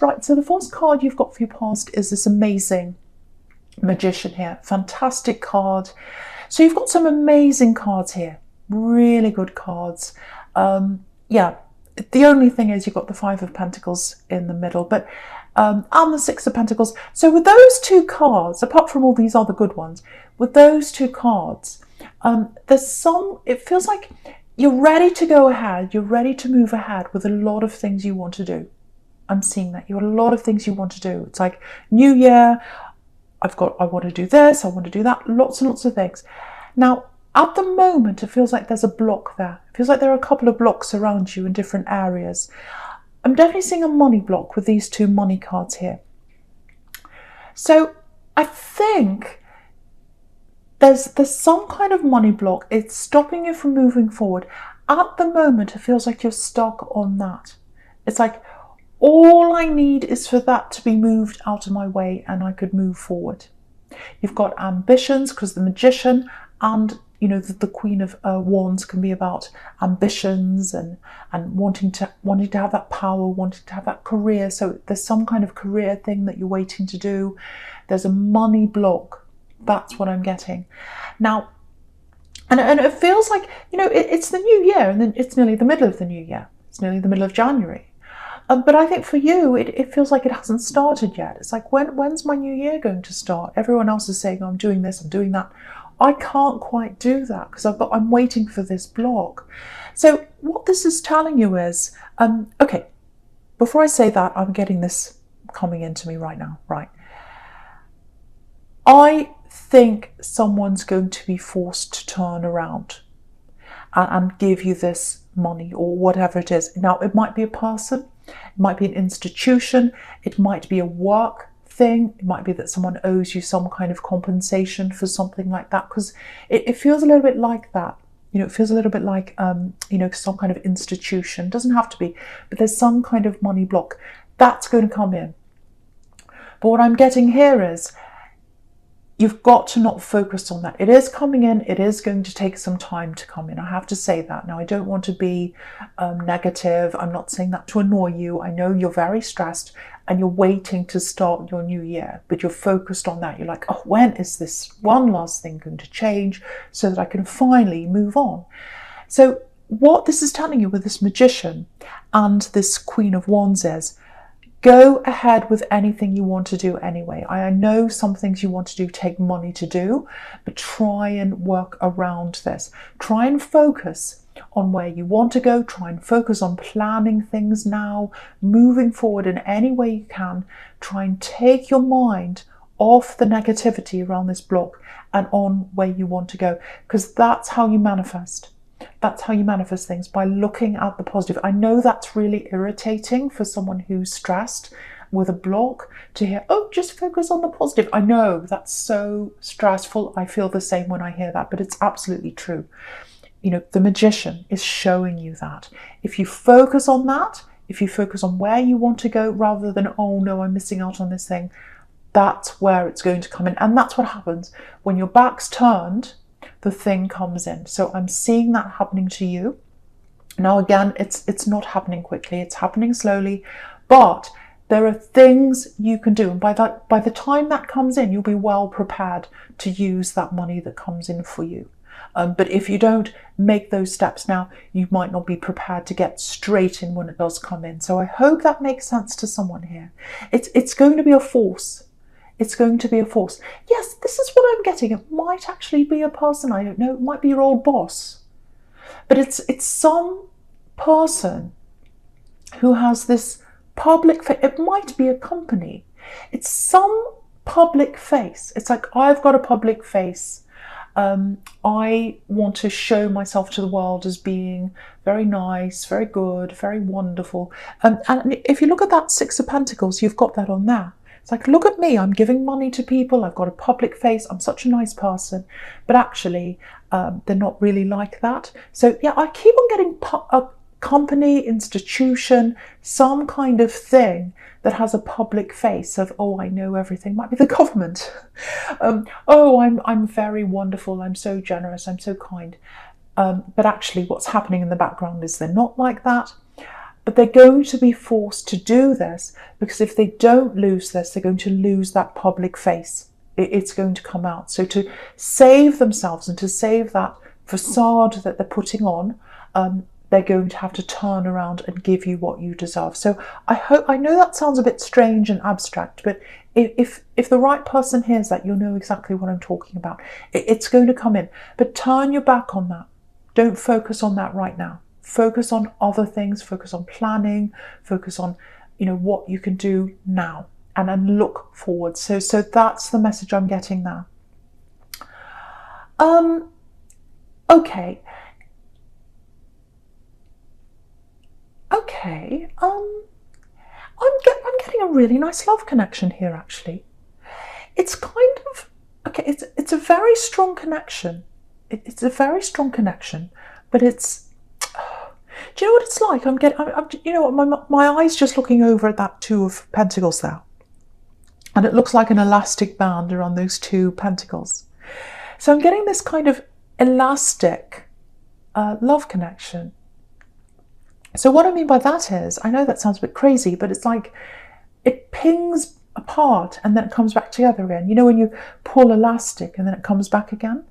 Right, so the first card you've got for your past is this amazing Magician here. Fantastic card. So you've got some amazing cards here. Really good cards. Yeah, the only thing is you've got the Five of Pentacles in the middle, but and the Six of Pentacles. So with those two cards, apart from all these other good ones, with those two cards, it feels like you're ready to go ahead, you're ready to move ahead with a lot of things you want to do. I'm seeing that. You've got a lot of things you want to do. It's like New Year, I want to do this, I want to do that, lots and lots of things. Now, at the moment, it feels like there's a block there. It feels like there are a couple of blocks around you in different areas. I'm definitely seeing a money block with these two money cards here. So I think there's some kind of money block. It's stopping you from moving forward. At the moment, it feels like you're stuck on that. It's like, all I need is for that to be moved out of my way and I could move forward. You've got ambitions, because the Magician and the Queen of Wands can be about ambitions and wanting to have that power, wanting to have that career. So there's some kind of career thing that you're waiting to do. There's a money block. That's what I'm getting. Now, and it feels like, it's the new year, and then it's nearly the middle of the new year. It's nearly the middle of January. But I think for you, it feels like it hasn't started yet. It's like, when's my new year going to start? Everyone else is saying, oh, I'm doing this, I'm doing that. I can't quite do that because I'm waiting for this block. So what this is telling you is, okay, before I say that, I'm getting this coming into me right now, right? I think someone's going to be forced to turn around and give you this money or whatever it is. Now, it might be a person, it might be an institution, it might be a work thing, it might be that someone owes you some kind of compensation for something like that, because it feels a little bit like that. It feels a little bit like, some kind of institution. It doesn't have to be, but there's some kind of money block that's going to come in. But what I'm getting here is, you've got to not focus on that. It is coming in. It is going to take some time to come in. I have to say that. Now, I don't want to be negative. I'm not saying that to annoy you. I know you're very stressed and you're waiting to start your new year, but you're focused on that. You're like, oh, when is this one last thing going to change so that I can finally move on? So what this is telling you with this Magician and this Queen of Wands is, go ahead with anything you want to do anyway. I know some things you want to do take money to do, but try and work around this. Try and focus on where you want to go. Try and focus on planning things now, moving forward in any way you can. Try and take your mind off the negativity around this block and on where you want to go, because that's how you manifest. That's how you manifest things, by looking at the positive. I know that's really irritating for someone who's stressed with a block to hear, oh, just focus on the positive. I know that's so stressful. I feel the same when I hear that, but it's absolutely true. The Magician is showing you that. If you focus on that, if you focus on where you want to go rather than, oh no, I'm missing out on this thing, that's where it's going to come in. And that's what happens when your back's turned. The thing comes in. So I'm seeing that happening to you. Now again, it's not happening quickly, it's happening slowly, but there are things you can do, and by the time that comes in, you'll be well prepared to use that money that comes in for you. But if you don't make those steps now, you might not be prepared to get straight in when it does come in. So I hope that makes sense to someone here. It's going to be a force. It's going to be a force. Yes, this is what I'm getting. It might actually be a person, I don't know. It might be your old boss. But it's some person who has this public face. It might be a company. It's some public face. It's like, I've got a public face. I want to show myself to the world as being very nice, very good, very wonderful. And if you look at that Six of Pentacles, you've got that on there. It's like, look at me, I'm giving money to people, I've got a public face, I'm such a nice person. But actually, they're not really like that. So yeah, I keep on getting a company, institution, some kind of thing that has a public face of, oh, I know everything. Might be the government. Oh, I'm very wonderful, I'm so generous, I'm so kind. But actually what's happening in the background is they're not like that. But they're going to be forced to do this because if they don't lose this, they're going to lose that public face. It's going to come out. So to save themselves and to save that facade that they're putting on, they're going to have to turn around and give you what you deserve. So I know that sounds a bit strange and abstract, but if the right person hears that, you'll know exactly what I'm talking about. It's going to come in, but turn your back on that. Don't focus on that right now. Focus on other things, focus on planning, focus on, what you can do now, and then look forward. So that's the message I'm getting now. Okay. I'm getting a really nice love connection here, actually. It's kind of, it's a very strong connection. It's a very strong connection, but it's, do you know what it's like? My eye's just looking over at that Two of Pentacles there. And it looks like an elastic band around those two pentacles. So I'm getting this kind of elastic love connection. So what I mean by that is, I know that sounds a bit crazy, but it's like it pings apart and then it comes back together again. You know when you pull elastic and then it comes back again?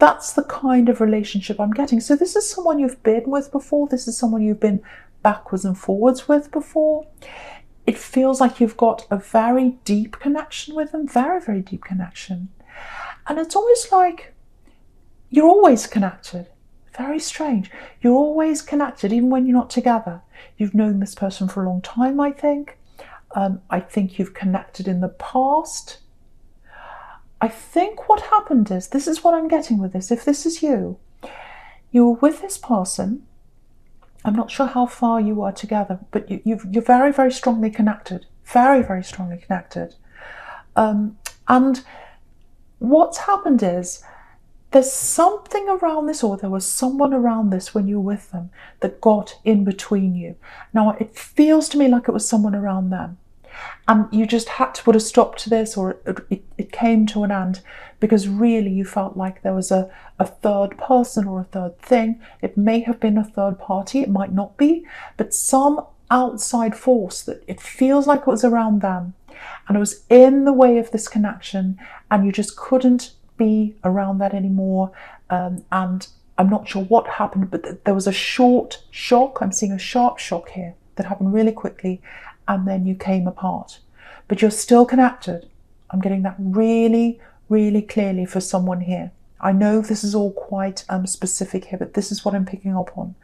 That's the kind of relationship I'm getting. So this is someone you've been with before. This is someone you've been backwards and forwards with before. It feels like you've got a very deep connection with them, very, very deep connection. And it's almost like you're always connected. Very strange. You're always connected, even when you're not together. You've known this person for a long time, I think. I think you've connected in the past. I think what happened is, this is what I'm getting with this. If this is you, you were with this person. I'm not sure how far you are together, but you're very, very strongly connected. Very, very strongly connected. And what's happened is, there's something around this, or there was someone around this when you were with them that got in between you. Now, it feels to me like it was someone around them. And you just had to put a stop to this, or it came to an end, because really you felt like there was a third person or a third thing. It may have been a third party, it might not be, but some outside force that it feels like it was around them. And it was in the way of this connection, and you just couldn't be around that anymore. And I'm not sure what happened, but there was a short shock. I'm seeing a sharp shock here that happened really quickly, and then you came apart. But you're still connected. I'm getting that really, really clearly for someone here. I know this is all quite specific here, but this is what I'm picking up on.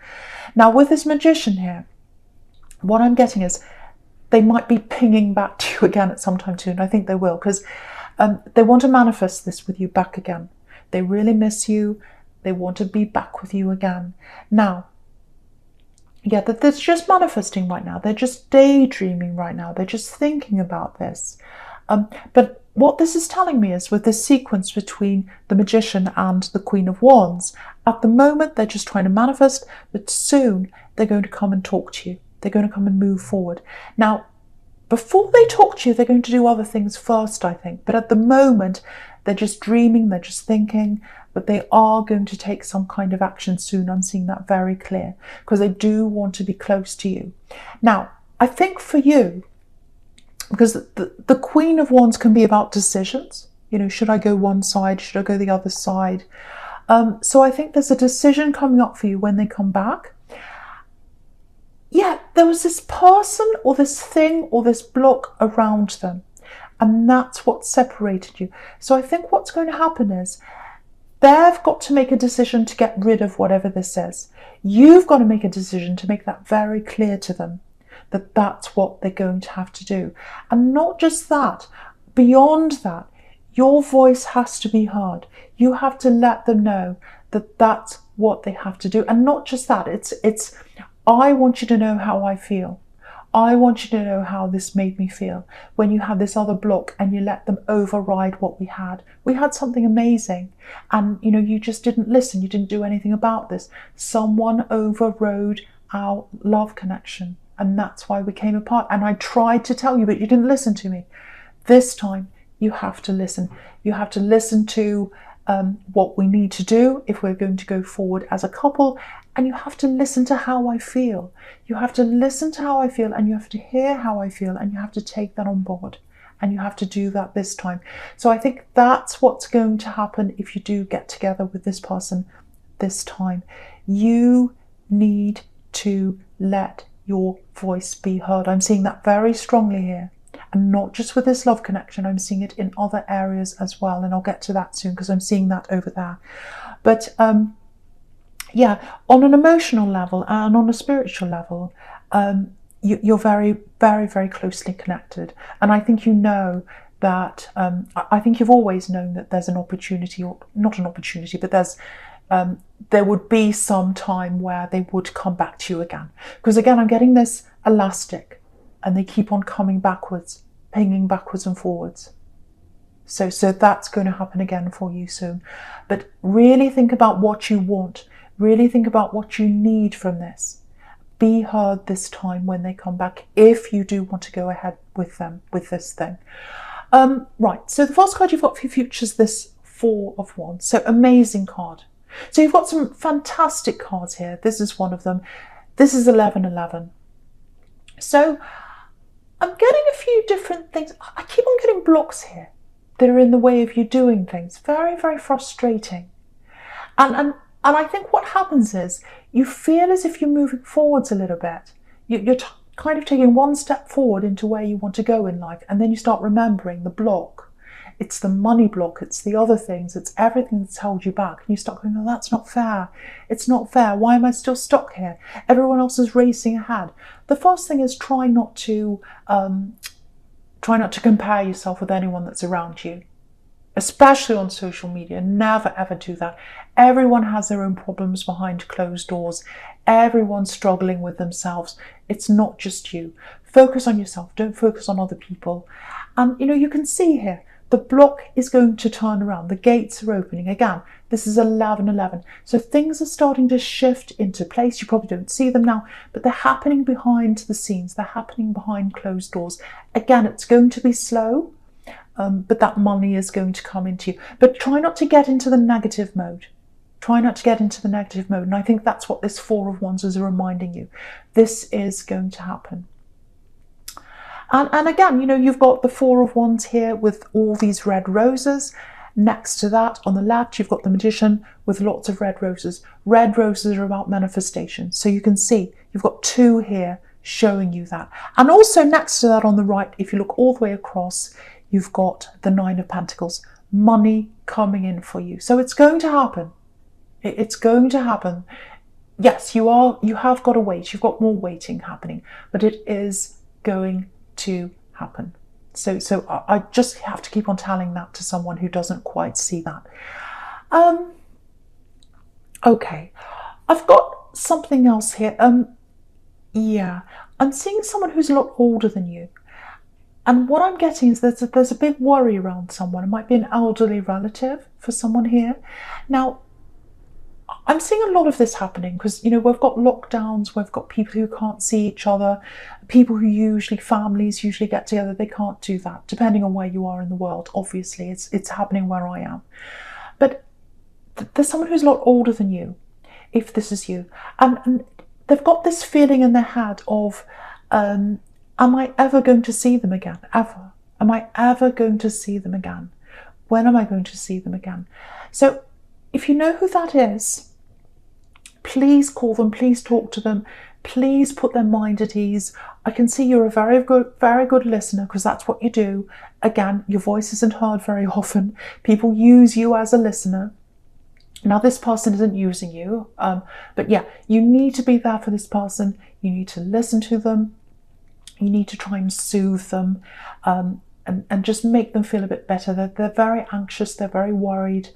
Now, with this Magician here, what I'm getting is they might be pinging back to you again at some time soon. I think they will, because they want to manifest this with you back again. They really miss you. They want to be back with you again. Now, yeah, they're just manifesting right now. They're just daydreaming right now. They're just thinking about this. But what this is telling me is, with this sequence between the Magician and the Queen of Wands, at the moment they're just trying to manifest, but soon they're going to come and talk to you. They're going to come and move forward. Now, before they talk to you, they're going to do other things first, I think. But at the moment, they're just dreaming, they're just thinking, but they are going to take some kind of action soon. I'm seeing that very clear, because they do want to be close to you. Now, I think for you, because the Queen of Wands can be about decisions. You know, should I go one side? Should I go the other side? So I think there's a decision coming up for you when they come back. Yeah, there was this person or this thing or this block around them, and that's what separated you. So I think what's going to happen is, they've got to make a decision to get rid of whatever this is. You've got to make a decision to make that very clear to them, that that's what they're going to have to do. And not just that, beyond that, your voice has to be heard. You have to let them know that that's what they have to do. And not just that, it's I want you to know how I feel. I want you to know how this made me feel. When you have this other block and you let them override what we had. We had something amazing, and you know, you just didn't listen. You didn't do anything about this. Someone overrode our love connection, and that's why we came apart. And I tried to tell you, but you didn't listen to me. This time you have to listen. You have to listen to what we need to do if we're going to go forward as a couple. And you have to listen to how I feel. You have to listen to how I feel, and you have to hear how I feel, and you have to take that on board. And you have to do that this time. So I think that's what's going to happen if you do get together with this person this time. You need to let your voice be heard. I'm seeing that very strongly here. And not just with this love connection, I'm seeing it in other areas as well. And I'll get to that soon because I'm seeing that over there. But yeah, on an emotional level and on a spiritual level, you're very, very, very closely connected. And I think you know that, I think you've always known that there's an opportunity, or not an opportunity, but there would be some time where they would come back to you again. Because again, I'm getting this elastic, and they keep on coming backwards, pinging backwards and forwards. So that's going to happen again for you soon. But really think about what you want. Really think about what you need from this. Be heard this time when they come back, if you do want to go ahead with them, with this thing. Right, so the first card you've got for your future is this Four of Wands. So amazing card. So you've got some fantastic cards here. This is one of them. This is 1111. So I'm getting a few different things. I keep on getting blocks here that are in the way of you doing things. Very, very frustrating. And I think what happens is you feel as if you're moving forwards a little bit. You're kind of taking one step forward into where you want to go in life, and then you start remembering the block. It's the money block, it's the other things, it's everything that's held you back. And you start going, oh, that's not fair. It's not fair. Why am I still stuck here? Everyone else is racing ahead. The first thing is try not to compare yourself with anyone that's around you. Especially on social media. Never ever do that. Everyone has their own problems behind closed doors. Everyone's struggling with themselves. It's not just you. Focus on yourself. Don't focus on other people. And you can see here, the block is going to turn around. The gates are opening. Again, this is 1111. So things are starting to shift into place. You probably don't see them now, but they're happening behind the scenes. They're happening behind closed doors. Again, it's going to be slow. But that money is going to come into you. But try not to get into the negative mode. Try not to get into the negative mode. And I think that's what this Four of Wands is reminding you. This is going to happen. And again, you've got the Four of Wands here with all these red roses. Next to that, on the left, you've got the Magician with lots of red roses. Red roses are about manifestation. So you can see you've got two here showing you that. And also next to that on the right, if you look all the way across, you've got the Nine of Pentacles, money coming in for you. So it's going to happen. It's going to happen. Yes, you have got to wait. You've got more waiting happening, but it is going to happen. So I just have to keep on telling that to someone who doesn't quite see that. Okay, I've got something else here. Yeah, I'm seeing someone who's a lot older than you. And what I'm getting is there's a big worry around someone. It might be an elderly relative for someone here. Now, I'm seeing a lot of this happening because, we've got lockdowns, we've got people who can't see each other, people who families usually get together, they can't do that, depending on where you are in the world. Obviously, it's happening where I am. But there's someone who's a lot older than you, if this is you. And they've got this feeling in their head of, am I ever going to see them again? Ever? Am I ever going to see them again? When am I going to see them again? So if you know who that is, please call them, please talk to them, please put their mind at ease. I can see you're a very good listener because that's what you do. Again, your voice isn't heard very often. People use you as a listener. Now, this person isn't using you, but yeah, you need to be there for this person. You need to listen to them. You need to try and soothe them and just make them feel a bit better. They're very anxious, they're very worried.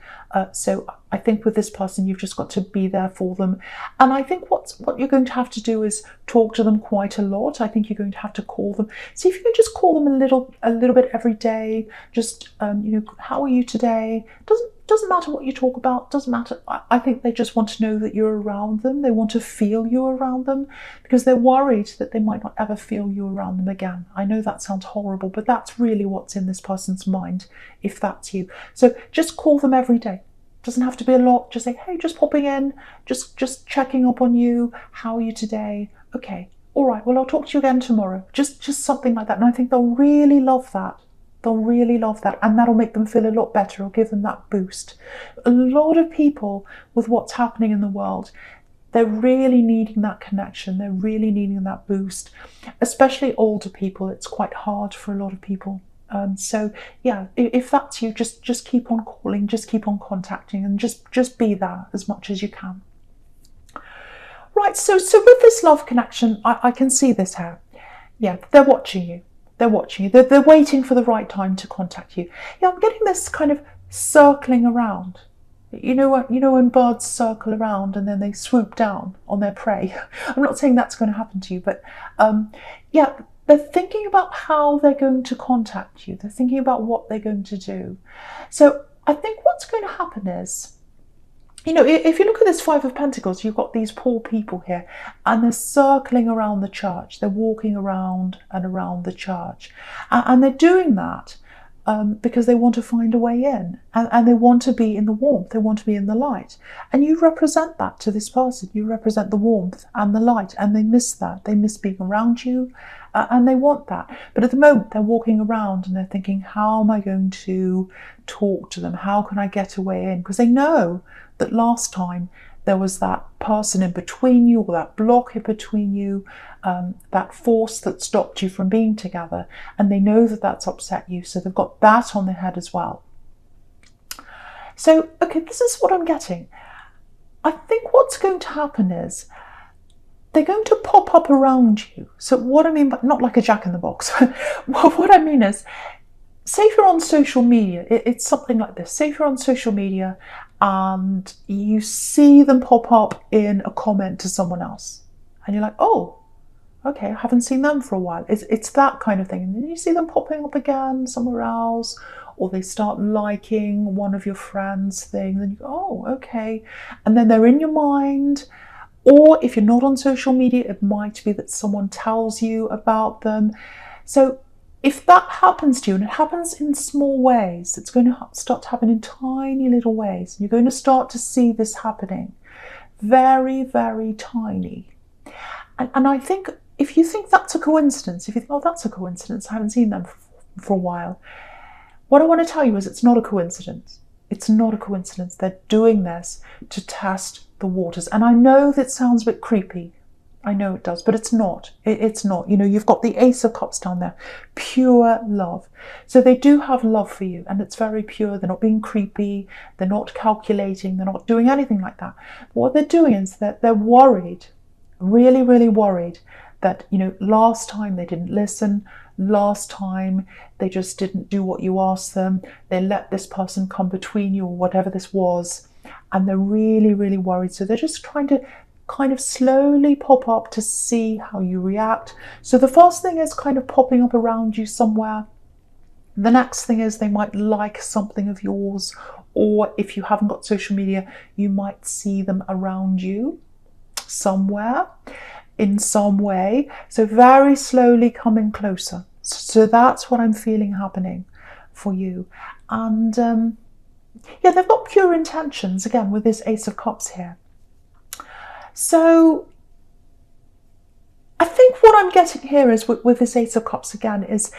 So I think with this person, you've just got to be there for them. And I think what you're going to have to do is talk to them quite a lot. I think you're going to have to call them. See if you can just call them a little bit every day. Just, how are you today? Doesn't matter what you talk about, doesn't matter. I think they just want to know that you're around them. They want to feel you around them because they're worried that they might not ever feel you around them again. I know that sounds horrible, but that's really what's in this person's mind, if that's you. So just call them every day. Doesn't have to be a lot. Just say, hey, just popping in, just checking up on you. How are you today? Okay, all right, well, I'll talk to you again tomorrow. Just something like that. And I think they'll really love that. They'll really love that, and that'll make them feel a lot better. It'll give them that boost. A lot of people, with what's happening in the world, they're really needing that connection. They're really needing that boost, especially older people. It's quite hard for a lot of people. So yeah, if that's you, just keep on calling, just keep on contacting, and just be there as much as you can. Right, so with this love connection, I can see this here. Yeah, they're watching you. They're watching you. They're waiting for the right time to contact you. Yeah, I'm getting this kind of circling around. You know when birds circle around and then they swoop down on their prey. I'm not saying that's going to happen to you, but yeah, they're thinking about how they're going to contact you. They're thinking about what they're going to do. So I think what's going to happen is, if you look at this Five of Pentacles, you've got these poor people here, and they're circling around the church. They're walking around and around the church. And they're doing that because they want to find a way in. And they want to be in the warmth. They want to be in the light. And you represent that to this person. You represent the warmth and the light. And they miss that. They miss being around you. And they want that. But at the moment, they're walking around and they're thinking, how am I going to talk to them? How can I get a way in? Because they know that last time there was that person in between you, or that block in between you, that force that stopped you from being together, and they know that that's upset you, so they've got that on their head as well. So, okay, this is what I'm getting. I think what's going to happen is they're going to pop up around you. So what I mean by, not like a jack-in-the-box, what I mean is, say if you're on social media, it's something like this. Say if you're on social media and you see them pop up in a comment to someone else, and you're like, oh, okay, I haven't seen them for a while. It's that kind of thing. And then you see them popping up again somewhere else, or they start liking one of your friends' things, and you go, oh, okay. And then they're in your mind. Or if you're not on social media, it might be that someone tells you about them. So if that happens to you, and it happens in small ways, it's going to start to happen in tiny little ways. You're going to start to see this happening. Very, very tiny. And I think if you think that's a coincidence, if you think, oh, that's a coincidence, I haven't seen them for a while, what I want to tell you is it's not a coincidence. It's not a coincidence. They're doing this to test the waters. And I know that sounds a bit creepy. I know it does, but it's not. It's not. You've got the Ace of Cups down there. Pure love. So they do have love for you, and it's very pure. They're not being creepy. They're not calculating. They're not doing anything like that. What they're doing is that they're worried, really, really worried that, last time they didn't listen. Last time they just didn't do what you asked them. They let this person come between you, or whatever this was. And they're really, really worried. So they're just trying to kind of slowly pop up to see how you react. So the first thing is kind of popping up around you somewhere. The next thing is they might like something of yours, or if you haven't got social media, you might see them around you somewhere in some way. So very slowly coming closer. So that's what I'm feeling happening for you. And yeah, they've got pure intentions, again, with this Ace of Cups here. So I think what I'm getting here is with this Ace of Cups again is,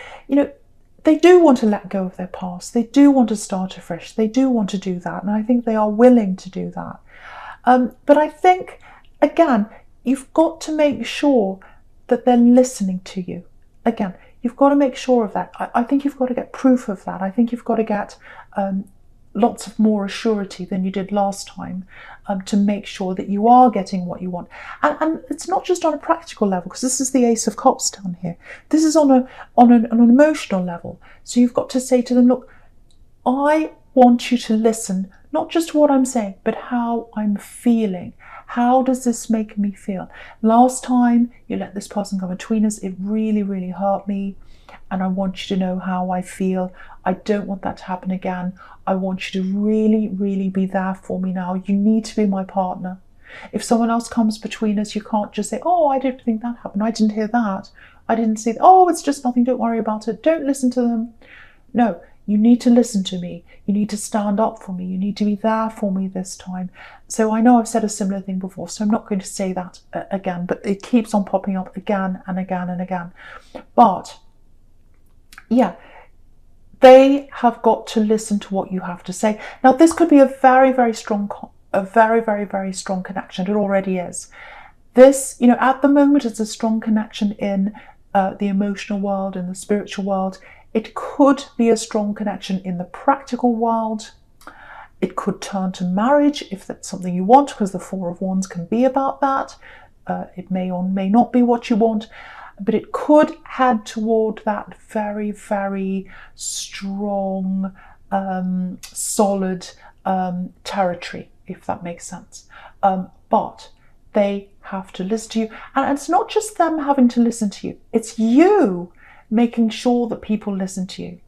they do want to let go of their past. They do want to start afresh. They do want to do that. And I think they are willing to do that. But I think, again, you've got to make sure that they're listening to you. Again, you've got to make sure of that. I think you've got to get proof of that. I think you've got to get lots of more assurity than you did last time to make sure that you are getting what you want. And it's not just on a practical level, because this is the Ace of Cups down here. This is on an emotional level. So you've got to say to them, look, I want you to listen, not just what I'm saying, but how I'm feeling. How does this make me feel? Last time you let this person come between us, it really, really hurt me. And I want you to know how I feel. I don't want that to happen again. I want you to really, really be there for me now. You need to be my partner. If someone else comes between us, you can't just say, oh, I didn't think that happened. I didn't hear that. I didn't see that. Oh, it's just nothing. Don't worry about it. Don't listen to them. No, You need to listen to me. You need to stand up for me. You need to be there for me this time. So I know I've said a similar thing before, so I'm not going to say that again, but it keeps on popping up again and again and again. But yeah, they have got to listen to what you have to say. Now, this could be a very, very strong connection. It already is. This, at the moment, it's a strong connection in the emotional world, in the spiritual world. It could be a strong connection in the practical world. It could turn to marriage if that's something you want, because the Four of Wands can be about that. It may or may not be what you want, but it could head toward that very, very strong, solid territory, if that makes sense. But they have to listen to you. And it's not just them having to listen to you. It's you making sure that people listen to you.